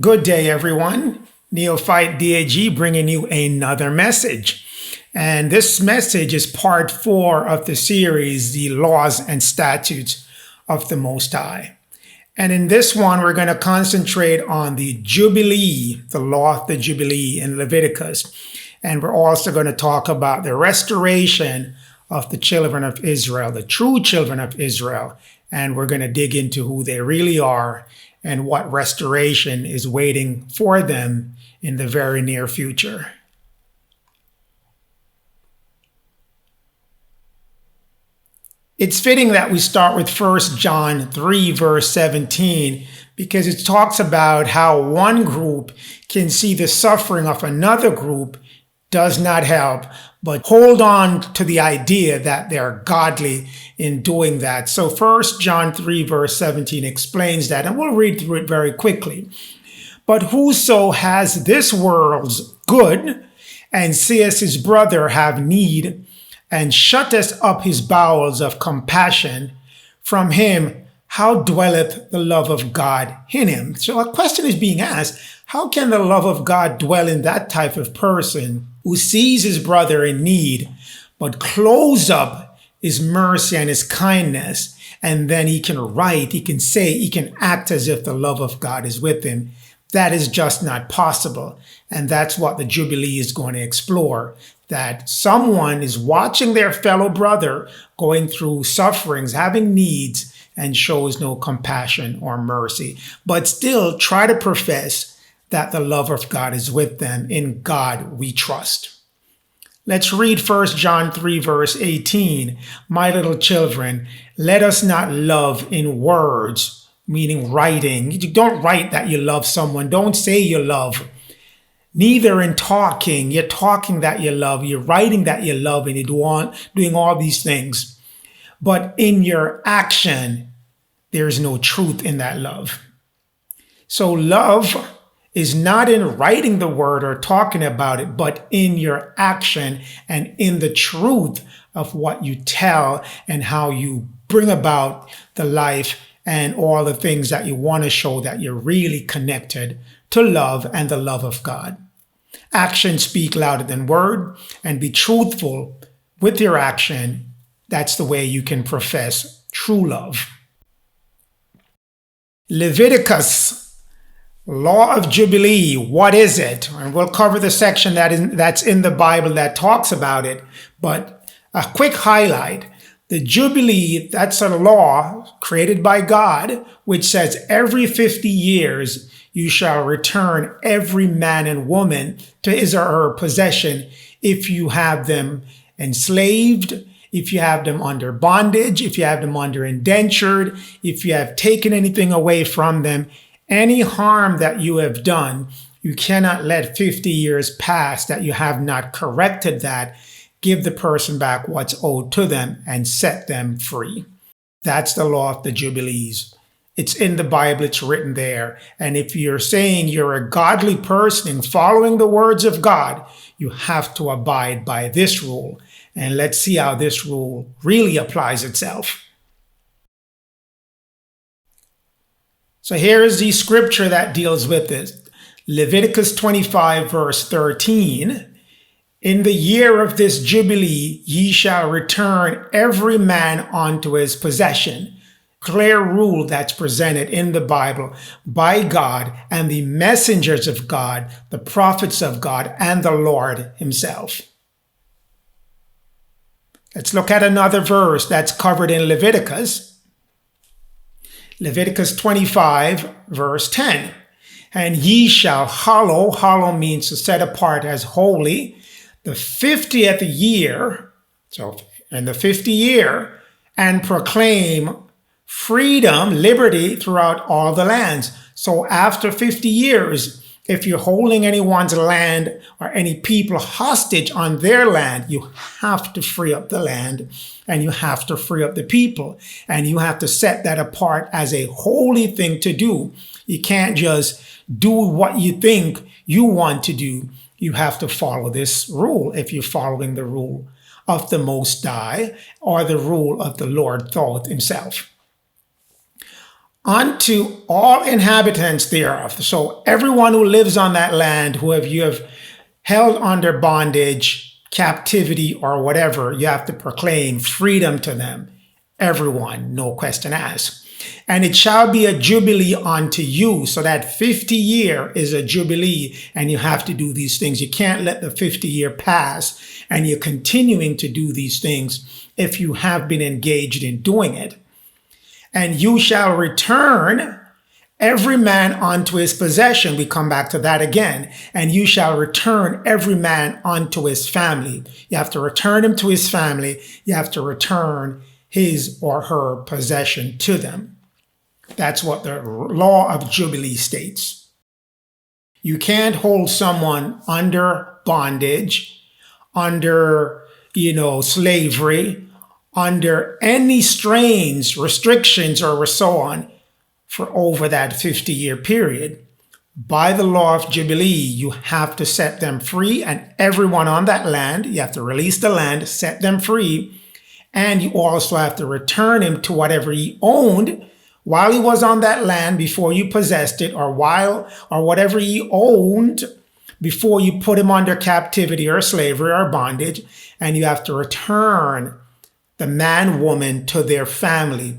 Good day, everyone. Neophyte DAG bringing you another message. And this message is part 4 of the series, The Laws and Statutes of the Most High. And in this one, we're going to concentrate on the Jubilee, the law of the Jubilee in Leviticus. And we're also going to talk about the restoration of the children of Israel, the true children of Israel. And we're going to dig into who they really are and what restoration is waiting for them in the very near future. It's fitting that we start with 1 John 3, verse 17, because it talks about how one group can see the suffering of another group does not help, but hold on to the idea that they're godly in doing that. So 1 John 3, verse 17 explains that, and we'll read through it very quickly. But whoso has this world's good, and seeth his brother have need, and shutteth up his bowels of compassion, from him how dwelleth the love of God in him? So a question is being asked, how can the love of God dwell in that type of person who sees his brother in need, but close up his mercy and his kindness, and then he can write, he can say, he can act as if the love of God is with him? That is just not possible. And that's what the Jubilee is going to explore, that someone is watching their fellow brother going through sufferings, having needs, and shows no compassion or mercy, but still try to profess that the love of God is with them. In God we trust. Let's read 1 John 3, verse 18. My little children, let us not love in words, meaning writing. You don't write that you love someone. Don't say you love. Neither in talking. You're talking that you love. You're writing that you love, and you're doing all these things. But in your action, there is no truth in that love. So love is not in writing the word or talking about it, but in your action and in the truth of what you tell and how you bring about the life and all the things that you want to show that you're really connected to love and the love of God. Actions speak louder than word, and be truthful with your action. That's the way you can profess true love. Leviticus, Law of Jubilee, what is it? And we'll cover the section that's in the Bible that talks about it. But a quick highlight, the Jubilee, that's a law created by God, which says every 50 years you shall return every man and woman to his or her possession if you have them enslaved, if you have them under bondage, if you have them under indentured, if you have taken anything away from them. Any harm that you have done, you cannot let 50 years pass that you have not corrected that. Give the person back what's owed to them and set them free. That's the law of the Jubilees. It's in the Bible, it's written there. And if you're saying you're a godly person and following the words of God, you have to abide by this rule. And let's see how this rule really applies itself. So here is the scripture that deals with this. Leviticus 25, verse 13. In the year of this Jubilee, ye shall return every man unto his possession. Clear rule that's presented in the Bible by God and the messengers of God, the prophets of God, and the Lord himself. Let's look at another verse that's covered in Leviticus. Leviticus 25, verse 10. And ye shall hallow means to set apart as holy, the 50th year, so in the 50th year, and proclaim freedom, liberty throughout all the lands. So after 50 years, if you're holding anyone's land or any people hostage on their land, you have to free up the land and you have to free up the people. And you have to set that apart as a holy thing to do. You can't just do what you think you want to do. You have to follow this rule if you're following the rule of the Most High or the rule of the Lord Thoth himself. unto all inhabitants thereof. So everyone who lives on that land, who you have held under bondage, captivity, or whatever, you have to proclaim freedom to them. Everyone, no question asked. And it shall be a jubilee unto you. So that 50 year is a jubilee, and you have to do these things. You can't let the 50 year pass and you're continuing to do these things if you have been engaged in doing it. And you shall return every man unto his possession. We come back to that again. And you shall return every man unto his family. You have to return him to his family. You have to return his or her possession to them. That's what the law of Jubilee states. You can't hold someone under bondage, under, slavery, under any strains, restrictions, or so on for over that 50-year period. By the law of Jubilee, you have to set them free, and everyone on that land, you have to release the land, set them free, and you also have to return him to whatever he owned while he was on that land before you possessed it, or whatever he owned before you put him under captivity or slavery or bondage, and you have to return the man, woman to their family,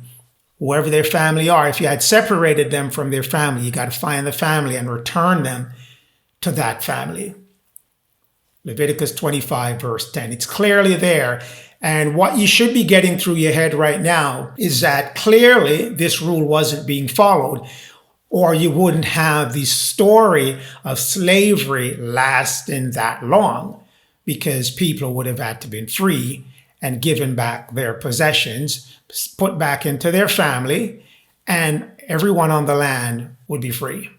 whoever their family are. If you had separated them from their family, you got to find the family and return them to that family. Leviticus 25, verse 10. It's clearly there. And what you should be getting through your head right now is that clearly this rule wasn't being followed, or you wouldn't have the story of slavery lasting that long, because people would have had to been free and given back their possessions, put back into their family, and everyone on the land would be free.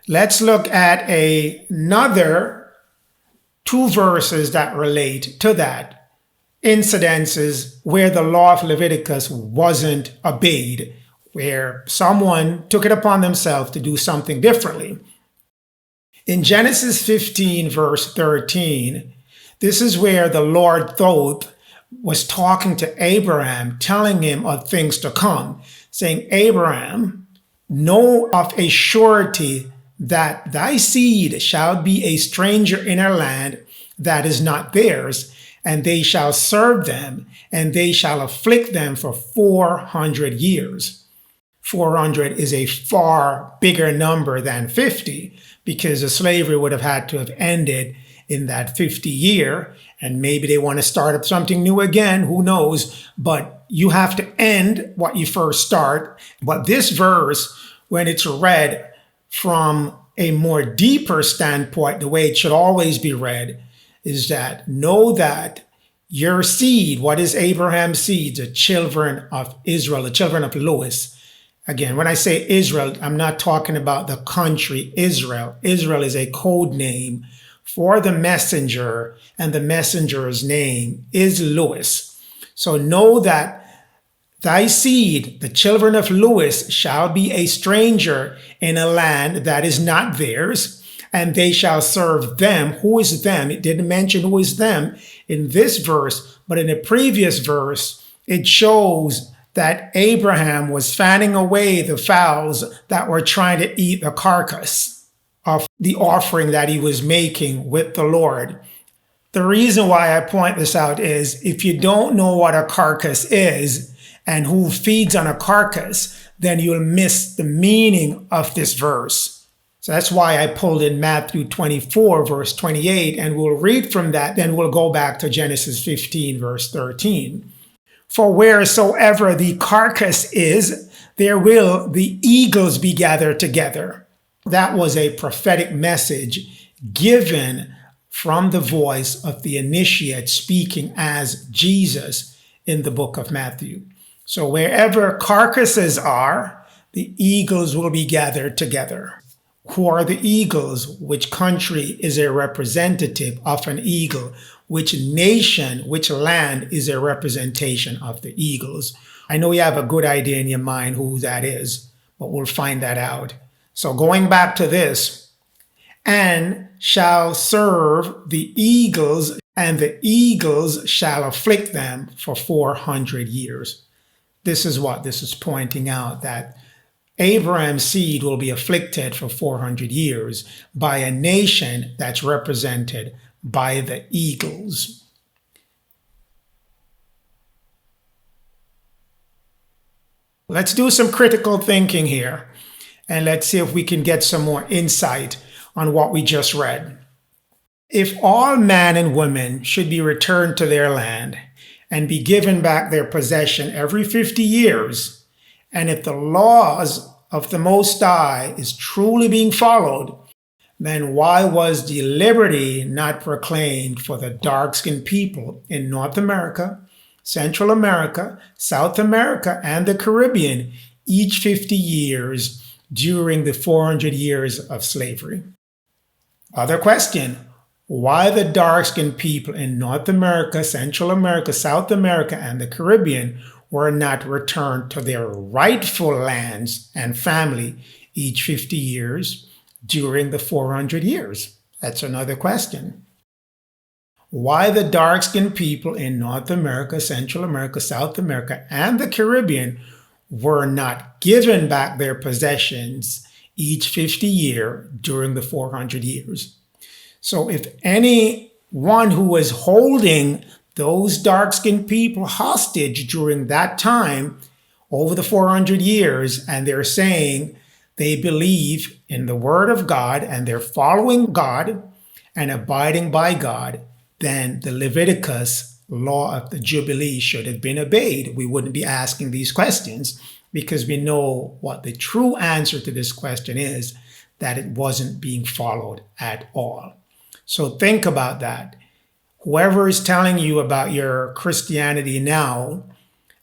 Let's look at another 2 verses that relate to that. Incidences where the law of Leviticus wasn't obeyed, where someone took it upon themselves to do something differently. In Genesis 15, verse 13, this is where the Lord Thoth was talking to Abraham, telling him of things to come, saying, Abraham, know of a surety that thy seed shall be a stranger in a land that is not theirs, and they shall serve them, and they shall afflict them for 400 years. 400 is a far bigger number than 50, because the slavery would have had to have ended in that 50 year, and maybe they want to start up something new again, who knows, but you have to end what you first start. But this verse, when it's read from a more deeper standpoint, the way it should always be read, is that know that your seed, what is Abraham's seed? The children of Israel, the children of Louis. Again, when I say Israel, I'm not talking about the country Israel. Israel is a code name for the messenger, and the messenger's name is Louis. So know that thy seed, the children of Louis, shall be a stranger in a land that is not theirs, and they shall serve them. Who is them? It didn't mention who is them in this verse, but in the previous verse, it shows that Abraham was fanning away the fowls that were trying to eat the carcass of the offering that he was making with the Lord. The reason why I point this out is if you don't know what a carcass is and who feeds on a carcass, then you'll miss the meaning of this verse. So that's why I pulled in Matthew 24, verse 28, and we'll read from that, then we'll go back to Genesis 15, verse 13. For wheresoever the carcass is, there will the eagles be gathered together. That was a prophetic message given from the voice of the initiate speaking as Jesus in the book of Matthew. So wherever carcasses are, the eagles will be gathered together. Who are the eagles? Which country is a representative of an eagle? Which nation, which land is a representation of the eagles? I know you have a good idea in your mind who that is, but we'll find that out. So going back to this, and shall serve the eagles and the eagles shall afflict them for 400 years. This is what this is pointing out, that Abraham's seed will be afflicted for 400 years by a nation that's represented by the eagles. Let's do some critical thinking here, and let's see if we can get some more insight on what we just read. If all men and women should be returned to their land and be given back their possession every 50 years, and if the laws of the Most High is truly being followed, then why was the liberty not proclaimed for the dark-skinned people in North America, Central America, South America, and the Caribbean each 50 years during the 400 years of slavery? Other question: why the dark-skinned people in North America, Central America, South America, and the Caribbean were not returned to their rightful lands and family each 50 years during the 400 years? That's another question. Why the dark-skinned people in North America, Central America, South America, and the Caribbean were not given back their possessions each 50 years during the 400 years? So if anyone who was holding those dark-skinned people hostage during that time, over the 400 years, and they're saying they believe in the Word of God and they're following God and abiding by God, then the Leviticus law of the Jubilee should have been obeyed. We wouldn't be asking these questions because we know what the true answer to this question is, that it wasn't being followed at all. So think about that. Whoever is telling you about your Christianity now,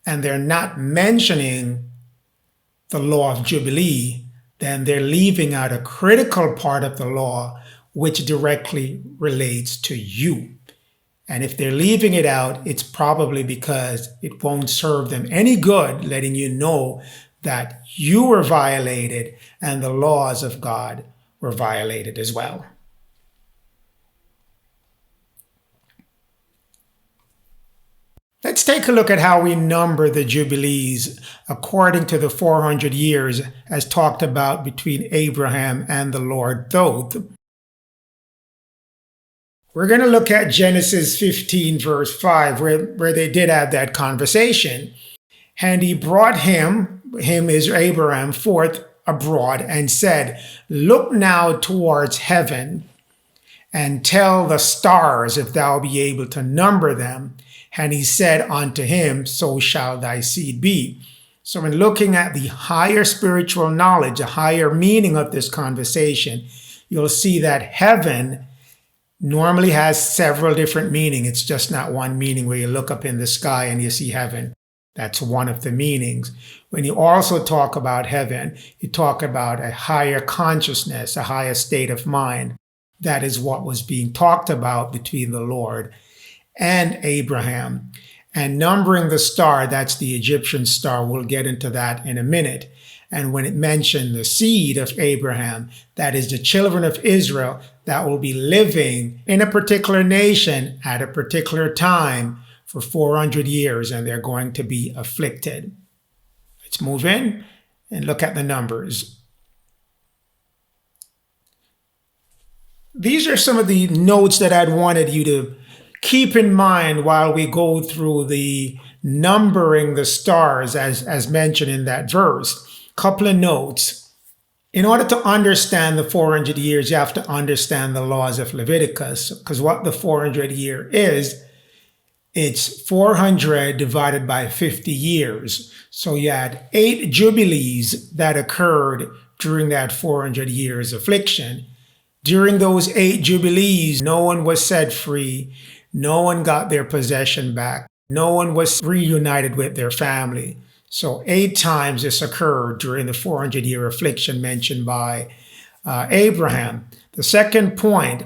and they're not mentioning the law of Jubilee, then they're leaving out a critical part of the law which directly relates to you. And if they're leaving it out, it's probably because it won't serve them any good, letting you know that you were violated and the laws of God were violated as well. Let's take a look at how we number the Jubilees according to the 400 years as talked about between Abraham and the Lord Thoth. We're going to look at Genesis 15 verse 5 where they did have that conversation. And he brought him is Abraham, forth abroad and said, "Look now towards heaven and tell the stars if thou be able to number them." And he said unto him, "So shall thy seed be." So in looking at the higher spiritual knowledge, a higher meaning of this conversation, you'll see that heaven normally has several different meanings. It's just not one meaning where you look up in the sky and you see heaven. That's one of the meanings. When you also talk about heaven, you talk about a higher consciousness, a higher state of mind. That is what was being talked about between the Lord and Abraham. And numbering the star, that's the Egyptian star. We'll get into that in a minute. And when it mentioned the seed of Abraham, that is the children of Israel that will be living in a particular nation at a particular time for 400 years, and they're going to be afflicted. Let's move in and look at the numbers. These are some of the notes that I'd wanted you to keep in mind while we go through the numbering the stars as mentioned in that verse. Couple of notes. In order to understand the 400 years, you have to understand the laws of Leviticus, because what the 400 year is, it's 400 divided by 50 years. So you had 8 jubilees that occurred during that 400 years affliction. During those 8 jubilees, no one was set free. No one got their possession back. No one was reunited with their family. So 8 times this occurred during the 400-year affliction mentioned by Abraham. The second point,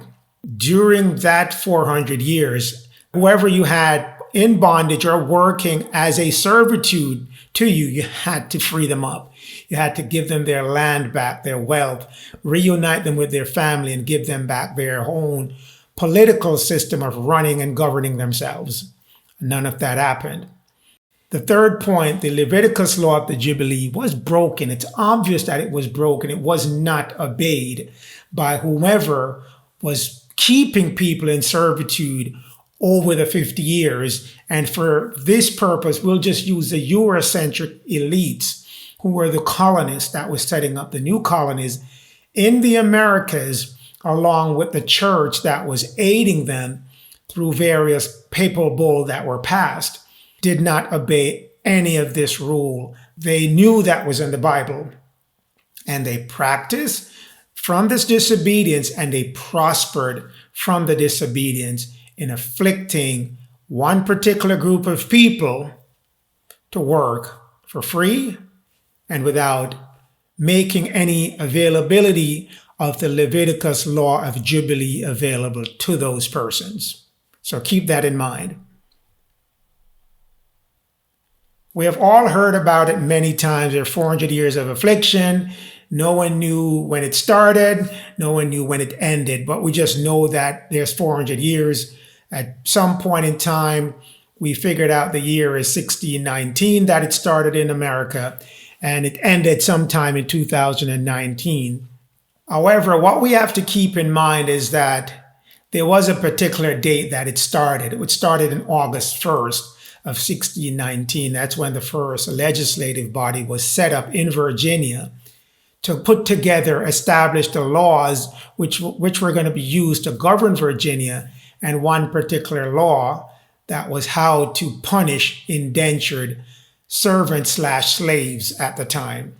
during that 400 years, whoever you had in bondage or working as a servitude to you, you had to free them up. You had to give them their land back, their wealth, reunite them with their family, and give them back their own political system of running and governing themselves. None of that happened. The third point, the Leviticus law of the Jubilee was broken. It's obvious that it was broken. It was not obeyed by whomever was keeping people in servitude over the 50 years. And for this purpose, we'll just use the Eurocentric elites who were the colonists that was setting up the new colonies in the Americas, along with the church that was aiding them through various papal bulls that were passed, did not obey any of this rule. They knew that was in the Bible, and they practiced from this disobedience, and they prospered from the disobedience in afflicting one particular group of people to work for free and without making any availability of the Leviticus law of Jubilee available to those persons. So keep that in mind. We have all heard about it many times. There are 400 years of affliction. No one knew when it started. No one knew when it ended. But we just know that there's 400 years. At some point in time, we figured out the year is 1619 that it started in America, and it ended sometime in 2019. However, what we have to keep in mind is that there was a particular date that it started. It started in August 1st. Of 1619. That's when the first legislative body was set up in Virginia to put together, establish the laws which were going to be used to govern Virginia, and one particular law that was how to punish indentured servants/slaves at the time.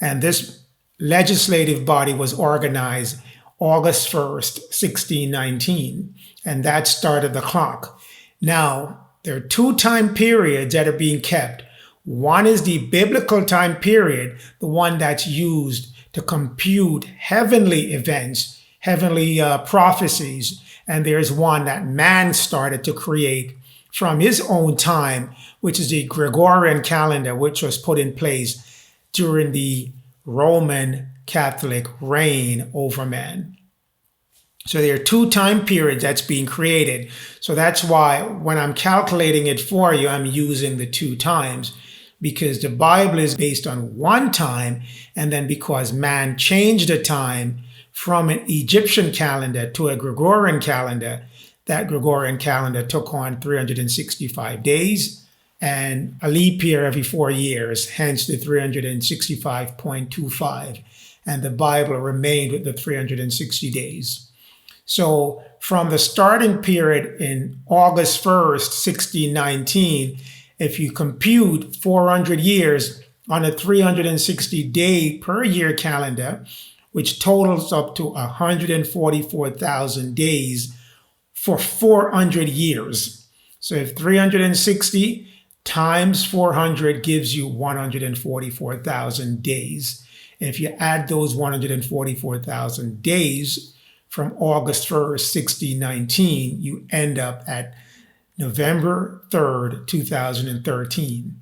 And this legislative body was organized August 1st, 1619, and that started the clock. Now, there are two time periods that are being kept. One is the biblical time period, the one that's used to compute heavenly events, heavenly prophecies. And there's one that man started to create from his own time, which is the Gregorian calendar, which was put in place during the Roman Catholic reign over man. So there are two time periods that's being created. So that's why when I'm calculating it for you, I'm using the two times, because the Bible is based on one time. And then because man changed the time from an Egyptian calendar to a Gregorian calendar, that Gregorian calendar took on 365 days and a leap year every 4 years, hence the 365.25. And the Bible remained with the 360 days. So from the starting period in August 1st, 1619, if you compute 400 years on a 360-day per year calendar, which totals up to 144,000 days for 400 years. So if 360 times 400 gives you 144,000 days. If you add those 144,000 days from August 1st, 1619, you end up at November 3rd, 2013.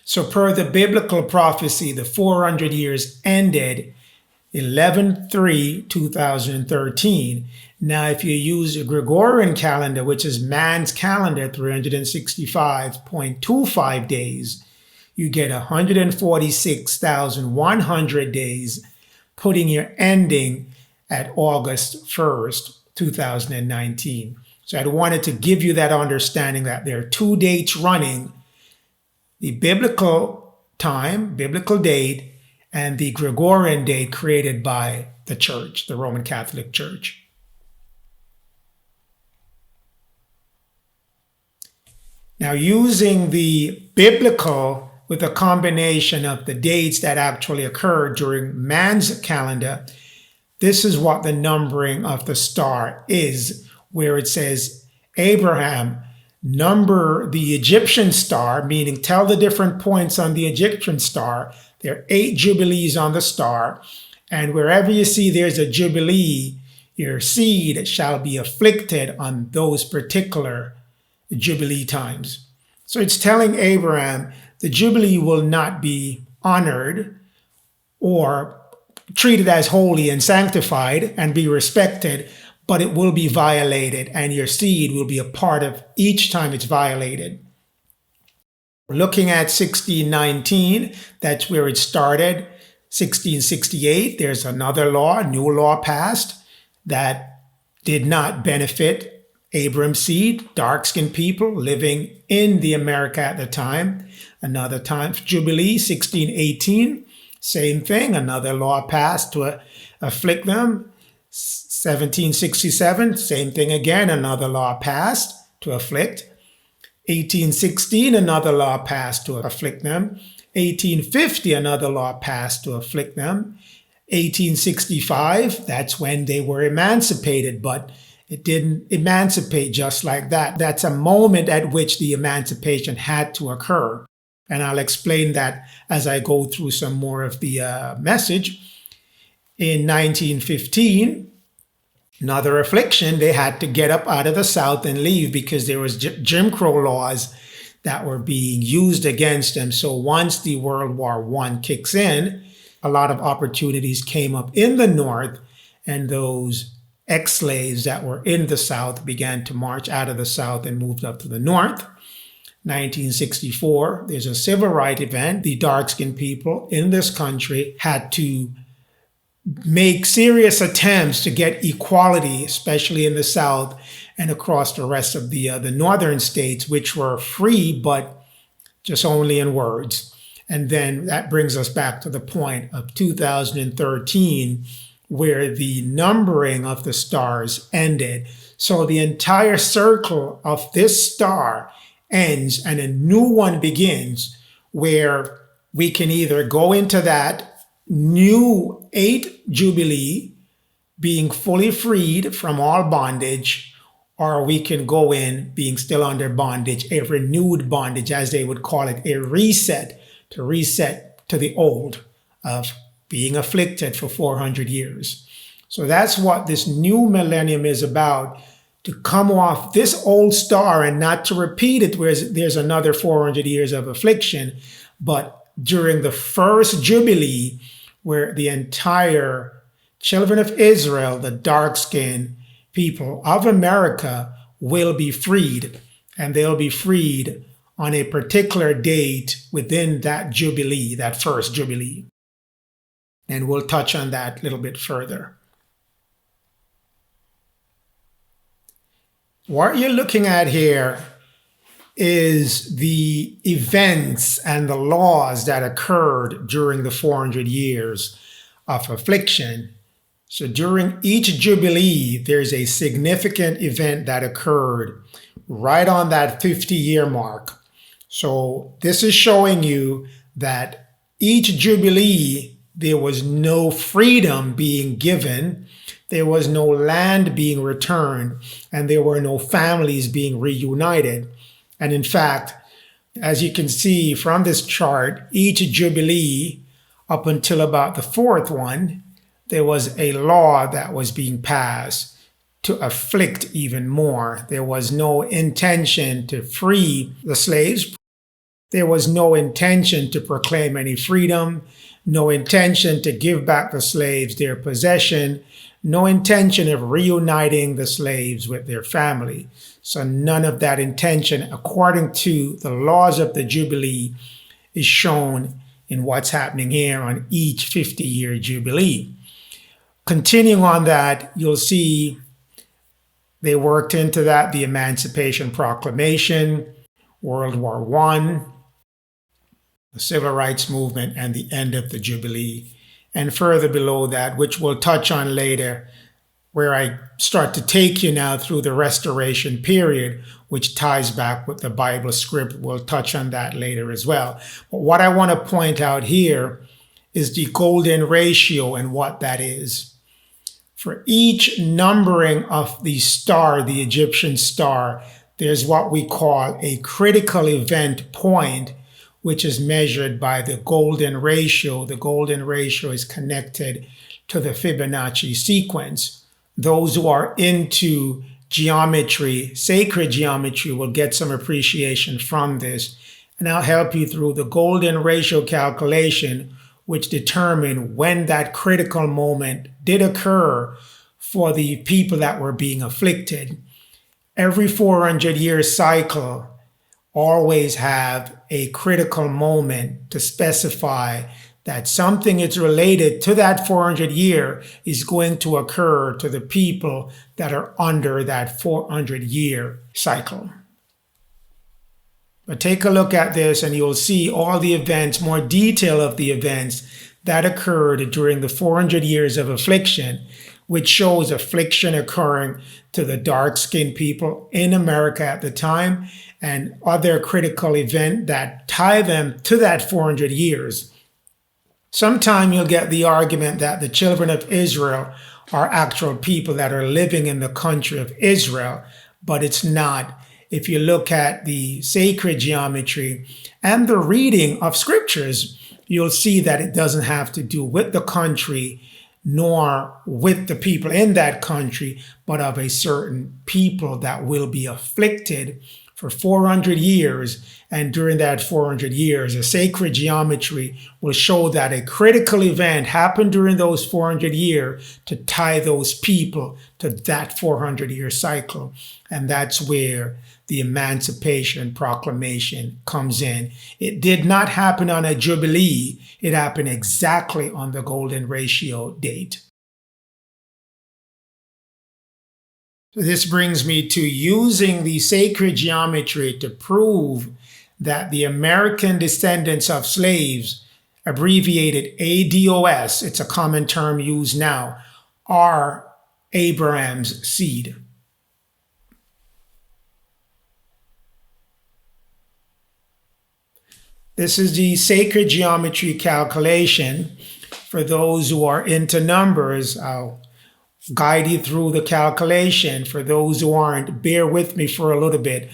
So per the biblical prophecy, the 400 years ended 11/3/2013. Now, if you use a Gregorian calendar, which is man's calendar, 365.25 days, you get 146,100 days, putting your ending at August 1st, 2019. So I wanted to give you that understanding that there are two dates running: the biblical time, biblical date, and the Gregorian date created by the church, the Roman Catholic Church. Now, using the biblical with a combination of the dates that actually occurred during man's calendar, this is what the numbering of the star is, where it says, Abraham, number the Egyptian star, meaning tell the different points on the Egyptian star. There are 8 jubilees on the star, and wherever you see there's a jubilee, your seed shall be afflicted on those particular jubilee times. So it's telling Abraham the jubilee will not be honored or treated as holy and sanctified and be respected but it will be violated, and your seed will be a part of each time it's violated. Looking at 1619, that's where it started. 1668, there's another law, a new law passed that did not benefit Abram's seed, dark-skinned people living in the America at the time. Another time, Jubilee, 1618, same thing, another law passed to afflict them. 1767, same thing again, another law passed to afflict. 1816, another law passed to afflict them. 1850, another law passed to afflict them. 1865, that's when they were emancipated, but it didn't emancipate just like that. That's a moment at which the emancipation had to occur. And I'll explain that as I go through some more of the message. In 1915, another affliction, they had to get up out of the South and leave because there was Jim Crow laws that were being used against them. So once the World War I kicks in, a lot of opportunities came up in the North, and those ex-slaves that were in the South began to march out of the South and moved up to the North. 1964, there's a civil rights event. The dark-skinned people in this country had to make serious attempts to get equality, especially in the South and across the rest of the northern states, which were free, but just only in words. And then that brings us back to the point of 2013, where the numbering of the stars ended. So the entire circle of this star ends and a new one begins, where we can either go into that new 8th Jubilee, being fully freed from all bondage, or we can go in being still under bondage, a renewed bondage, as they would call it, a reset to the old of being afflicted for 400 years. So that's what this new millennium is about, to come off this old star and not to repeat it where there's another 400 years of affliction, but during the first Jubilee, where the entire children of Israel, the dark-skinned people of America, will be freed. And they'll be freed on a particular date within that Jubilee, that first Jubilee. And we'll touch on that a little bit further. What you're looking at here is the events and the laws that occurred during the 400 years of affliction. So during each Jubilee, there's a significant event that occurred right on that 50-year mark. So this is showing you that each Jubilee, there was no freedom being given, there was no land being returned, and there were no families being reunited. And in fact, as you can see from this chart, each Jubilee, up until about the fourth one, there was a law that was being passed to afflict even more. There was no intention to free the slaves. There was no intention to proclaim any freedom, no intention to give back the slaves their possession, no intention of reuniting the slaves with their family. So none of that intention, according to the laws of the Jubilee, is shown in what's happening here on each 50-year Jubilee. Continuing on that, you'll see they worked into that the Emancipation Proclamation, World War I, the Civil Rights Movement, and the end of the Jubilee. And further below that, which we'll touch on later, where I start to take you now through the Restoration period, which ties back with the Bible script. We'll touch on that later as well. But what I want to point out here is the golden ratio and what that is. For each numbering of the star, the Egyptian star, there's what we call a critical event point, which is measured by the golden ratio. The golden ratio is connected to the Fibonacci sequence. Those who are into geometry, sacred geometry, will get some appreciation from this. And I'll help you through the golden ratio calculation, which determine when that critical moment did occur for the people that were being afflicted. Every 400-year cycle always have a critical moment to specify that something is related to that 400 year is going to occur to the people that are under that 400-year cycle. But take a look at this and you'll see all the events, more detail of the events that occurred during the 400 years of affliction, which shows affliction occurring to the dark-skinned people in America at the time, and other critical events that tie them to that 400 years. Sometime you'll get the argument that the children of Israel are actual people that are living in the country of Israel, but it's not. If you look at the sacred geometry and the reading of scriptures, you'll see that it doesn't have to do with the country nor with the people in that country, but of a certain people that will be afflicted for 400 years. And during that 400 years, a sacred geometry will show that a critical event happened during those 400 years to tie those people to that 400-year cycle. And that's where the Emancipation Proclamation comes in. It did not happen on a Jubilee. It happened exactly on the Golden Ratio date. This brings me to using the sacred geometry to prove that the American descendants of slaves, abbreviated ADOS, it's a common term used now, are Abraham's seed. This is the sacred geometry calculation. For those who are into numbers, I'll guide you through the calculation. For those who aren't, bear with me for a little bit.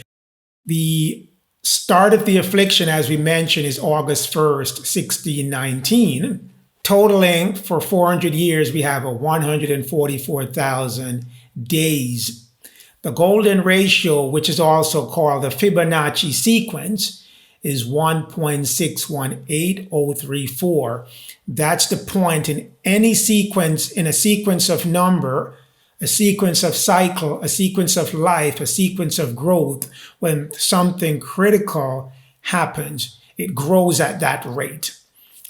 The start of the affliction, as we mentioned, is August 1st, 1619. Totaling for 400 years, we have 144,000 days. The golden ratio, which is also called the Fibonacci sequence, is 1.618034. That's the point in any sequence, in a sequence of number, a sequence of cycle, a sequence of life, a sequence of growth. When something critical happens, it grows at that rate.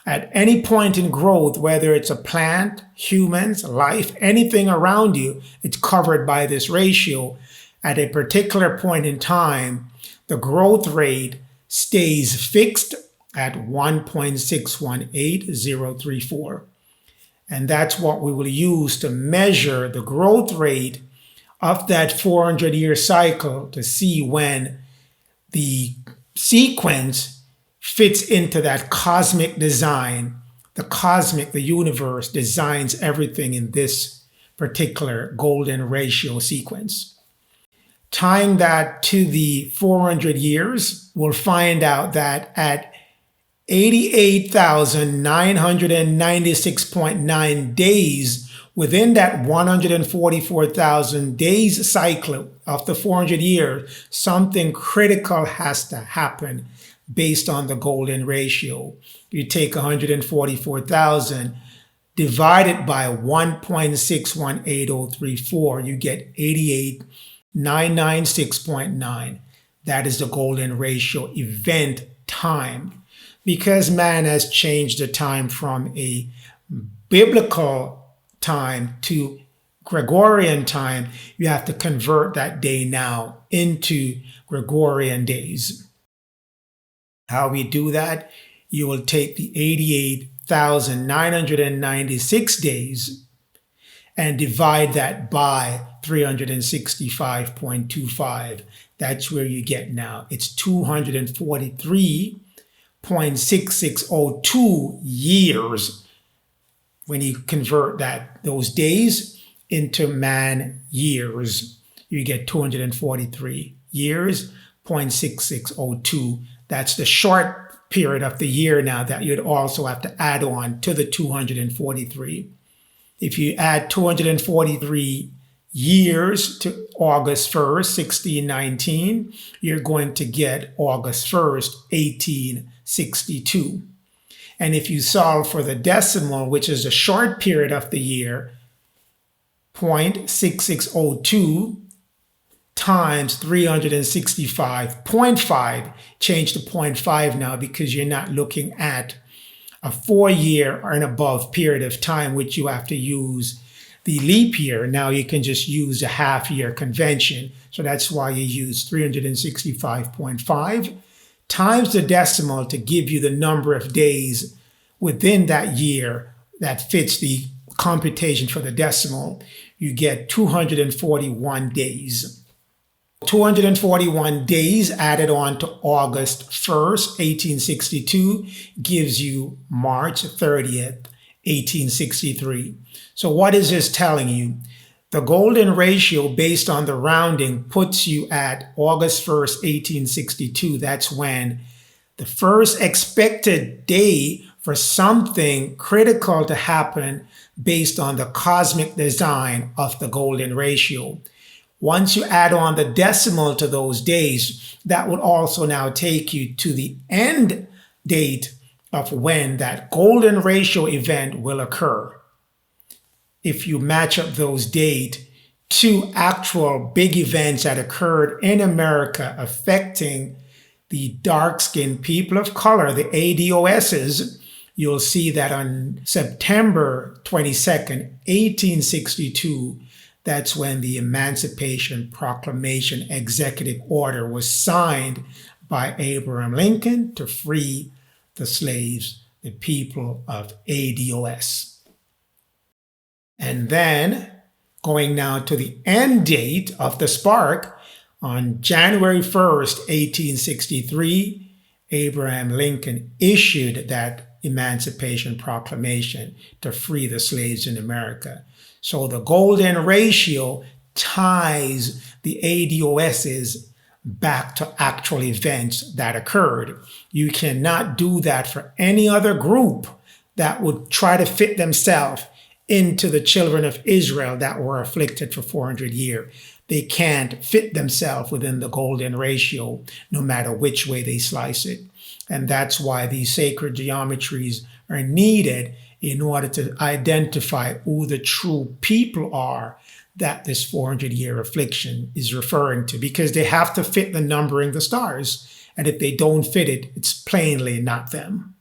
At any point in growth, whether it's a plant, humans, life, anything around you, it's covered by this ratio. At a particular point in time, the growth rate stays fixed at 1.618034. And that's what we will use to measure the growth rate of that 400-year cycle to see when the sequence fits into that cosmic design. The universe designs everything in this particular golden ratio sequence. Tying that to the 400 years, we'll find out that at 88,996.9 days within that 144,000 days cycle of the 400 years, something critical has to happen based on the golden ratio. You take 144,000 divided by 1.618034, you get 88,996.9. That is the golden ratio event time. Because man has changed the time from a biblical time to Gregorian time, you have to convert that day now into Gregorian days. How we do that? You will take the 88,996 days and divide that by 365.25. That's where you get now. It's 243.6602 years when you convert those days into man years. You get 243 years, 0.6602. That's the short period of the year now that you'd also have to add on to the 243. If you add 243 years to August 1st, 1619, you're going to get August 1st, 1862. And if you solve for the decimal, which is a short period of the year, 0.6602 times 365.5. Change to 0.5 now because you're not looking at a 4-year and above period of time, which you have to use the leap year. Now you can just use a half-year convention. So that's why you use 365.5 times the decimal to give you the number of days within that year that fits the computation for the decimal. You get 241 days. 241 days added on to August 1st, 1862 gives you March 30th, 1863. So what is this telling you? The golden ratio based on the rounding puts you at August 1st, 1862. That's when the first expected day for something critical to happen based on the cosmic design of the golden ratio. Once you add on the decimal to those days, that would also now take you to the end date of when that golden ratio event will occur. If you match up those dates to actual big events that occurred in America affecting the dark-skinned people of color, the ADOSs, you'll see that on September 22nd, 1862, that's when the Emancipation Proclamation executive order was signed by Abraham Lincoln to free the slaves, the people of ADOS. And then, going now to the end date of the spark, on January 1st, 1863, Abraham Lincoln issued that Emancipation Proclamation to free the slaves in America. So the golden ratio ties the ADOSs back to actual events that occurred. You cannot do that for any other group that would try to fit themselves into the children of Israel that were afflicted for 400 years. They can't fit themselves within the golden ratio, no matter which way they slice it. And that's why these sacred geometries are needed in order to identify who the true people are that this 400-year affliction is referring to, because they have to fit the numbering of the stars. And if they don't fit it, it's plainly not them.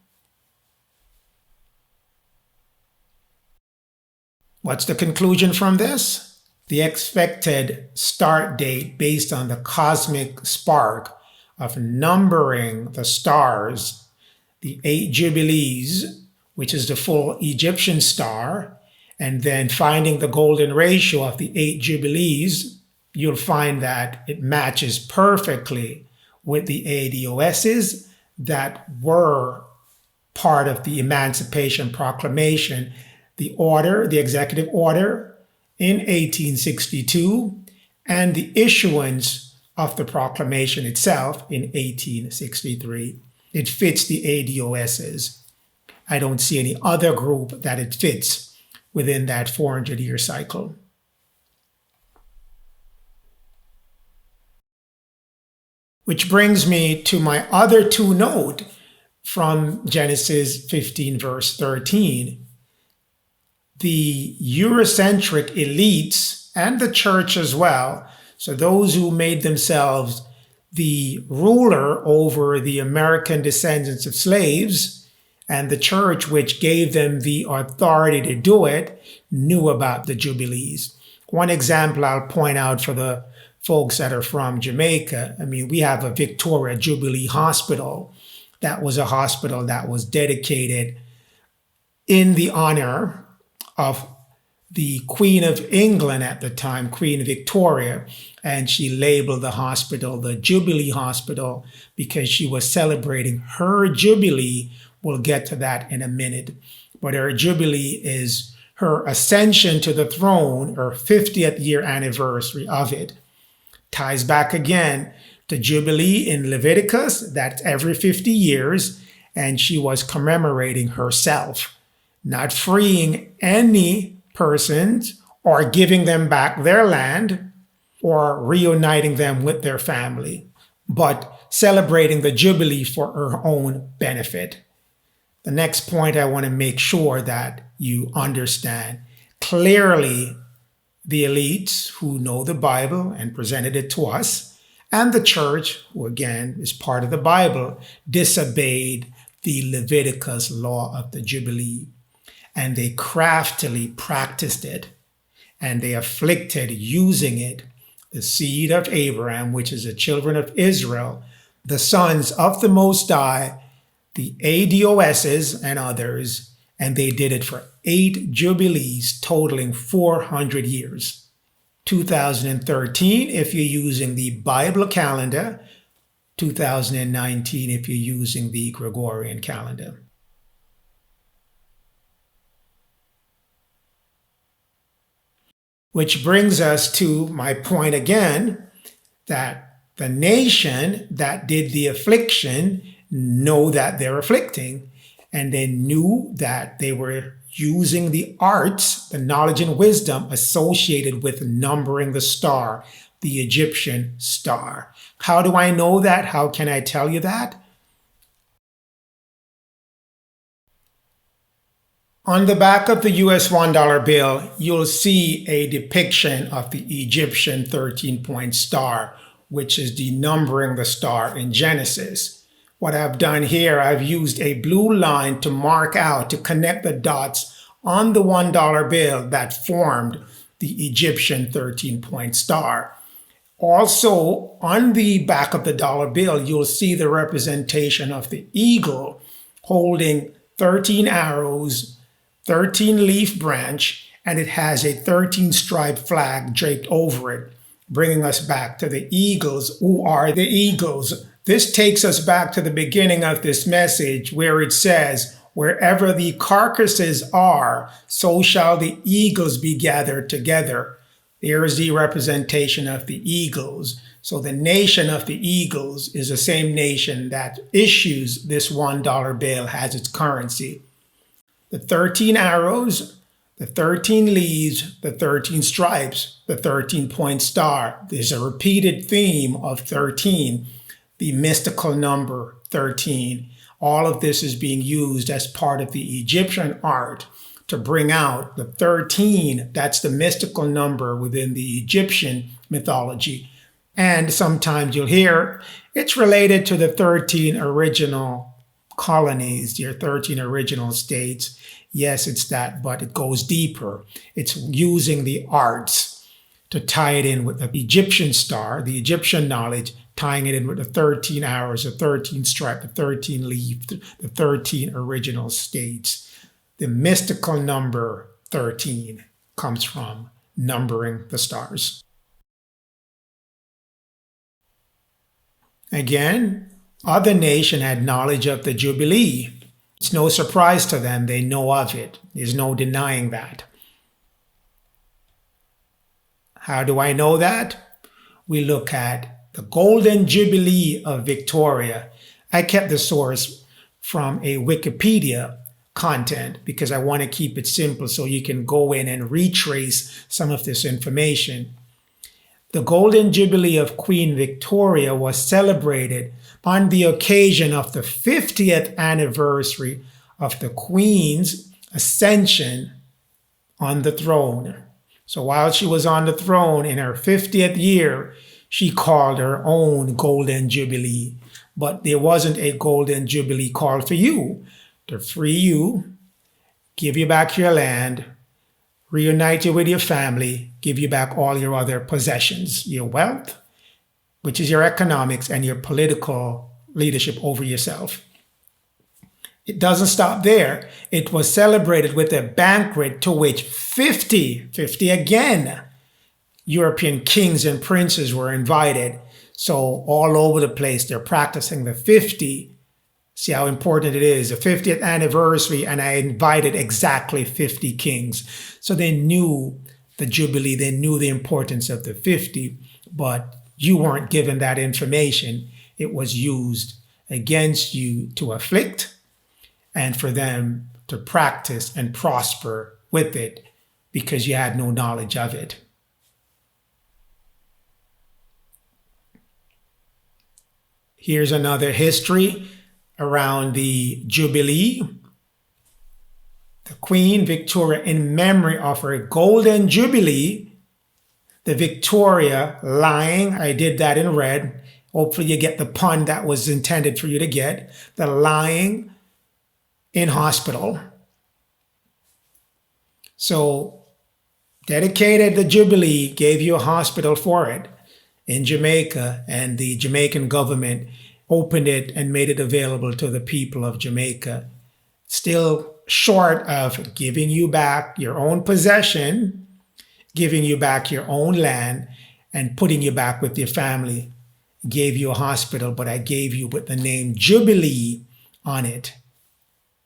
What's the conclusion from this? The expected start date based on the cosmic spark of numbering the stars, the 8 Jubilees, which is the full Egyptian star, and then finding the golden ratio of the 8 Jubilees, you'll find that it matches perfectly with the ADOSs that were part of the Emancipation Proclamation, the order, the executive order in 1862, and the issuance of the proclamation itself in 1863. It fits the ADOSs. I don't see any other group that it fits within that 400-year cycle. Which brings me to my other two note from Genesis 15, verse 13. The Eurocentric elites and the church as well, so those who made themselves the ruler over the American descendants of slaves, and the church, which gave them the authority to do it, knew about the Jubilees. One example I'll point out for the folks that are from Jamaica, we have a Victoria Jubilee Hospital. That was a hospital that was dedicated in the honor of the Queen of England at the time, Queen Victoria, and she labeled the hospital the Jubilee Hospital because she was celebrating her Jubilee. We'll get to that in a minute. But her Jubilee is her ascension to the throne, her 50th year anniversary of it. Ties back again to Jubilee in Leviticus, that's every 50 years, and she was commemorating herself, not freeing any persons or giving them back their land or reuniting them with their family, but celebrating the Jubilee for her own benefit. The next point I want to make sure that you understand. Clearly, the elites who know the Bible and presented it to us, and the church, who again is part of the Bible, disobeyed the Leviticus law of the Jubilee. And they craftily practiced it, and they afflicted using it the seed of Abraham, which is the children of Israel, the sons of the Most High, the ADOSs and others, and they did it for 8 jubilees totaling 400 years. 2013 if you're using the Bible calendar, 2019 if you're using the Gregorian calendar. Which brings us to my point again, that the nation that did the affliction know that they're afflicting, and they knew that they were using the arts, the knowledge and wisdom associated with numbering the star, the Egyptian star. How do I know that? How can I tell you that? On the back of the US $1 bill, you'll see a depiction of the Egyptian 13-point star, which is denumbering the star in Genesis. What I've done here, I've used a blue line to mark out, to connect the dots on the $1 bill that formed the Egyptian 13-point star. Also, on the back of the dollar bill, you'll see the representation of the eagle holding 13 arrows, 13 leaf branch, and it has a 13-stripe flag draped over it, bringing us back to the eagles. Who are the eagles? This takes us back to the beginning of this message where it says, "Wherever the carcasses are, so shall the eagles be gathered together." There is the representation of the eagles. So the nation of the eagles is the same nation that issues this $1 bill as its currency. The 13 arrows, the 13 leaves, the 13 stripes, the 13-point star. There's a repeated theme of 13. The mystical number 13. All of this is being used as part of the Egyptian art to bring out the 13. That's the mystical number within the Egyptian mythology. And sometimes you'll hear it's related to the 13 original colonies, your 13 original states. Yes, it's that, but it goes deeper. It's using the arts to tie it in with the Egyptian star, the Egyptian knowledge, tying it in with the 13 hours, the 13 stripe, the 13 leaf, the 13 original states. The mystical number 13 comes from numbering the stars. Again, other nation had knowledge of the Jubilee. It's no surprise to them. They know of it. There's no denying that. How do I know that? We look at the Golden Jubilee of Victoria. I kept the source from a Wikipedia content because I want to keep it simple so you can go in and retrace some of this information. The Golden Jubilee of Queen Victoria was celebrated on the occasion of the 50th anniversary of the Queen's ascension on the throne. So while she was on the throne in her 50th year, she called her own Golden Jubilee. But there wasn't a Golden Jubilee called for you to free you, give you back your land, reunite you with your family, give you back all your other possessions, your wealth, which is your economics and your political leadership over yourself. It doesn't stop there. It was celebrated with a banquet to which 50 again, European kings and princes were invited. So all over the place, they're practicing the 50. See how important it is, the 50th anniversary, and I invited exactly 50 kings. So they knew the Jubilee, they knew the importance of the 50, but you weren't given that information. It was used against you to afflict and for them to practice and prosper with it because you had no knowledge of it. Here's another history around the Jubilee. The Queen Victoria, in memory of her Golden Jubilee, The Victoria, lying, I did that in red. Hopefully you get the pun that was intended for you to get. The lying in hospital. So dedicated the Jubilee, gave you a hospital for it in Jamaica, and the Jamaican government opened it and made it available to the people of Jamaica. Still short of giving you back your own possession, giving you back your own land, and putting you back with your family. Gave you a hospital, but I gave you with the name Jubilee on it.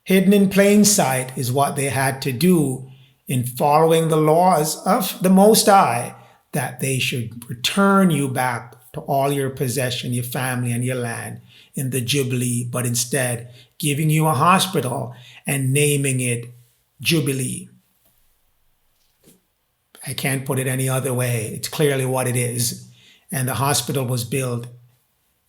Hidden in plain sight is what they had to do in following the laws of the Most High, that they should return you back to all your possession, your family, and your land in the Jubilee, but instead giving you a hospital and naming it Jubilee. I can't put it any other way. It's clearly what it is. And the hospital was built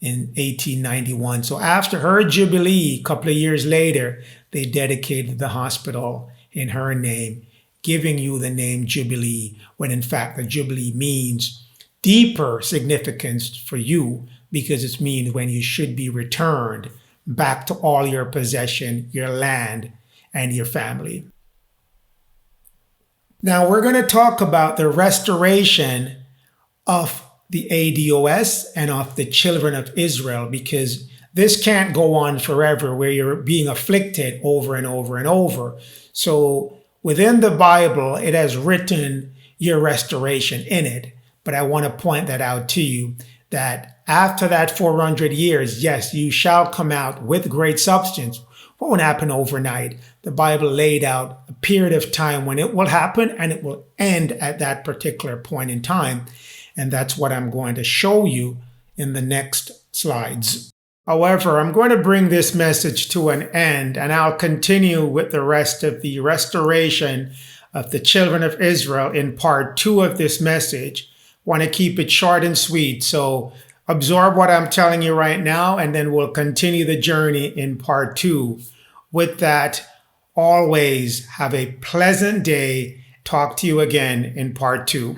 in 1891. So after her Jubilee, a couple of years later, they dedicated the hospital in her name, giving you the name Jubilee, when in fact the Jubilee means deeper significance for you, because it means when you should be returned back to all your possession, your land, and your family. Now we're going to talk about the restoration of the ADOS and of the children of Israel, because this can't go on forever where you're being afflicted over and over and over. So within the Bible, it has written your restoration in it. But I want to point that out to you, that after that 400 years, yes, you shall come out with great substance. Won't happen overnight. The Bible laid out a period of time when it will happen, and it will end at that particular point in time. And that's what I'm going to show you in the next slides. However, I'm going to bring this message to an end, and I'll continue with the rest of the restoration of the children of Israel in part 2 of this message. Want to keep it short and sweet, so absorb what I'm telling you right now, and then we'll continue the journey in part 2. With that, always have a pleasant day. Talk to you again in part 2.